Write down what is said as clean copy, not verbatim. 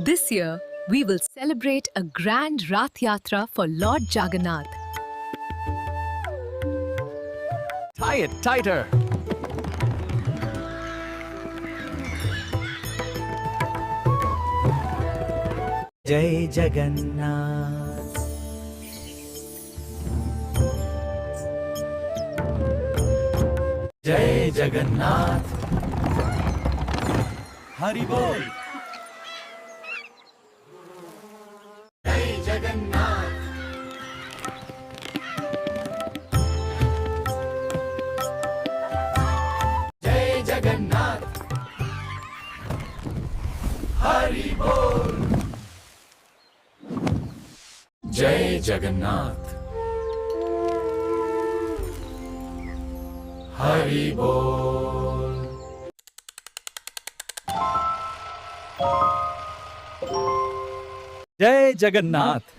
This year, we will celebrate a grand Rath Yatra for Lord Jagannath. Tie it tighter. जय जगन्नाथ। जय जगन्नाथ। हरि बोल। जय जगन्नाथ। जय जगन्नाथ। हरि बोल। जय जगन्नाथ। हरि बोल। जय जगन्नाथ।